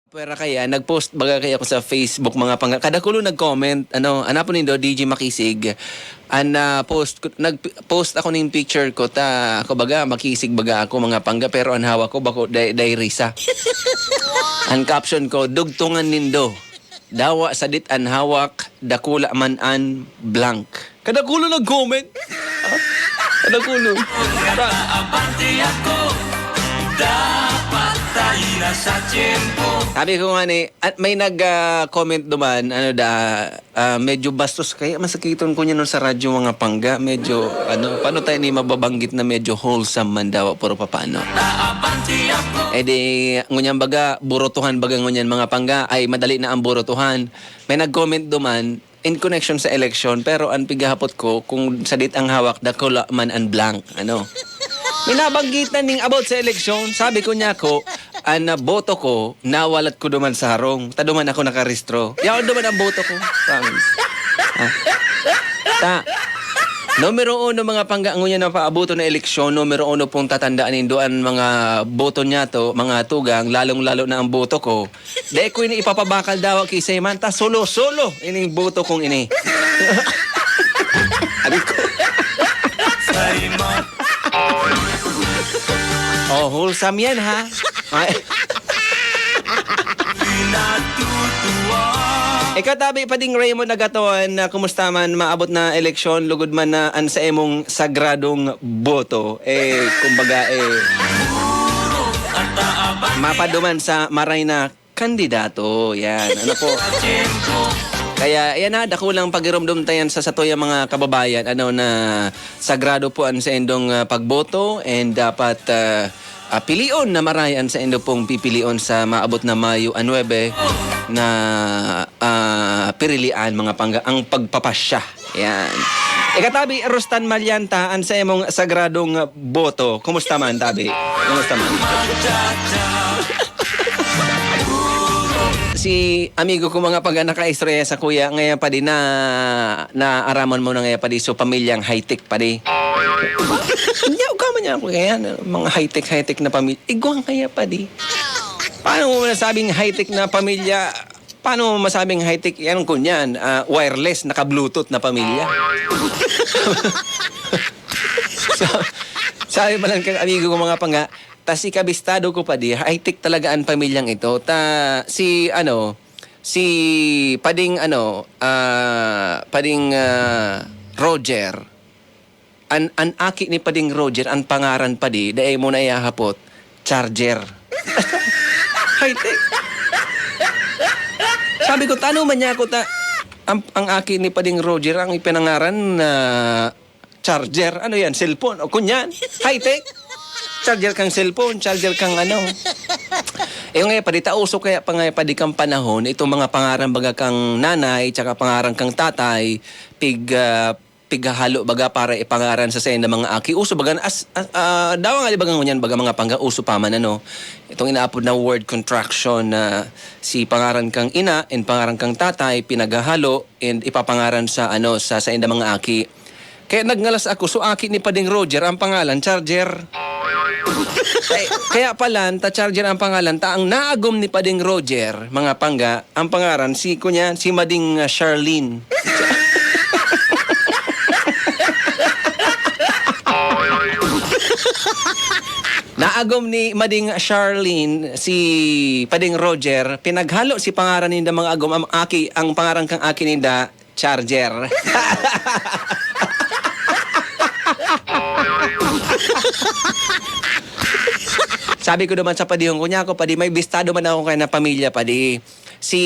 Pwera kaya, nag-post baga kaya ako sa Facebook mga kada kulo nag-comment, anapo nindo DJ Makisig. Nag-post ako ning picture ko ta ako baga makisig baga ako mga pangga pero ang hawak ko bako Risa. Ang caption ko dugtungan nindo. Dawa sadit an hawak dakula man an blank. Kada kulo nag-comment. Kada kulo. Sabi ko nga ni, at may nag-comment duman, medyo bastos kaya masakiton ko niya nun sa radyo mga pangga, medyo, paano tayo ni mababanggit na medyo wholesome man daw, puro paano. Eh di, ngunyan baga, burotuhan baga ngunyan mga pangga, ay madali na ang burotuhan. May nag-comment duman, in connection sa election, pero ang pigahapot ko, kung sadit ang hawak, dakula man an blank, Minabanggitan ning about sa eleksyon. Sabi ko niya ko, boto ko, nawalat ko duman sa harong. Taduman ako nakaristro. Yaon duman ang boto ko. Promise. Numero 1 mga panggaangon niya na paabuto na eleksyon. Numero 1 pong tatandaan nindoan mga boto niya to, mga tugang, lalong-lalo na ang boto ko. Dahil ko ini ipapabakal daw kay Saymanta. Solo-solo. Ining boto kong ini. Abi ko. Oh, wholesome yan, ha? Ikatabi pa ding Raymond Agatuan na kumusta man maabot na eleksyon, lugod man na an sa emong sagradong boto. Kumbaga, mapaduman sa maray na kandidato. Yan, po. Kaya yan na, dakulang pagirumdum tayan sa satoya mga kababayan na sagrado po ang sa endong pagboto and dapat pilion na marayan sa endo pong pipilion sa maabot na Mayo 9 na pirilian mga pangga ang pagpapasya. Yan. Ikatabi, Rustan Malyanta ang sa emong sagradong boto. Kumusta man, tabi? Kumusta man? Si amigo ko mga pag naka-istorya sa kuya ngayon pa di na araman mo na ngayon pa di so pamilyang high-tech pa di. Hindi ka man niya ako ngayon mga high-tech na pamilya. Igwang kaya pa di. Paano mo masabing high-tech na pamilya? Paano mo masabing high-tech? Yan kung yan, wireless, naka-bluetooth na pamilya. Sabi pa lang kang amigo ko mga panga, si kabistado ko pa di, high-tech talaga ang pamilyang ito. Si Roger, an aki ni pading Roger, ang pangaran pa di, daay mo na iahapot, charger. High-tech. Sabi ko, tanong man niya ako, ang aki ni pading Roger, ang ipinangaran na charger, ano yan, cellphone, o kunyan, high-tech. Charger kang cellphone, charger kang yung ngayon, tauso kaya pa ngayon kang panahon, itong mga pangarang baga kang nanay, tsaka pangarang kang tatay, pighalo baga para ipangaran sa sayo ng mga aki. Uso baga, daw nga libagang ngunyan baga mga pangga, uso pa man itong inaapod na word contraction na si pangaran kang ina and pangaran kang tatay, pinaghalo and ipapangaran sa sa inda mga aki. Kaya nagngalas ako, so aki ni Pading Roger, ang pangalan, charger. Kaya pala, charger ang pangalan, ang naagom ni Pading Roger, mga pangga, ang pangaran, si Mading Charlene. Naagom ni Mading Charlene, si Pading Roger, pinaghalo si pangaran ninda mga agom, ang pangaran kang aki ninda, charger. Sabi ko naman sa padihong kunya ko, padi may bistado man ako kay na pamilya padi. Si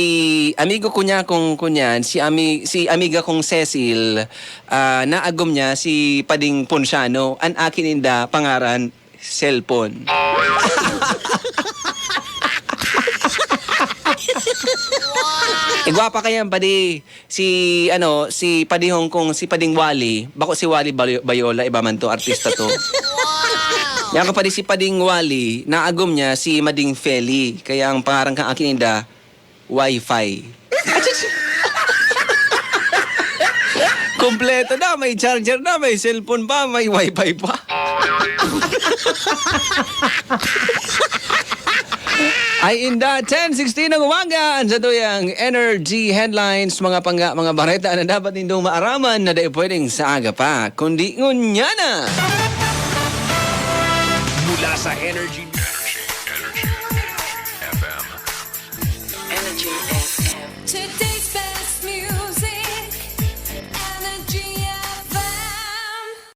amigo kunya kong kunyan, si amiga kong Cecil, naagom niya si Pading Ponsiano, an akin inda pangaran cellphone. Igwapa kaya padi si padihong kong si Pading Wally, bako si Wally Bayola, iba man to artista to. Yan kapag si Pading Wally, naagom niya si Mading Feli. Kaya ang pangarang kang akin inda, Wi-Fi. Kompleto na, may charger na, may cellphone pa, may Wi-Fi pa. Ay inda 10:16 ng umaga sa tuyang energy headlines mga bareta na dapat nindong maaraman na dahil pwedeng sa aga pa kundi ngunya na. Mula sa Energy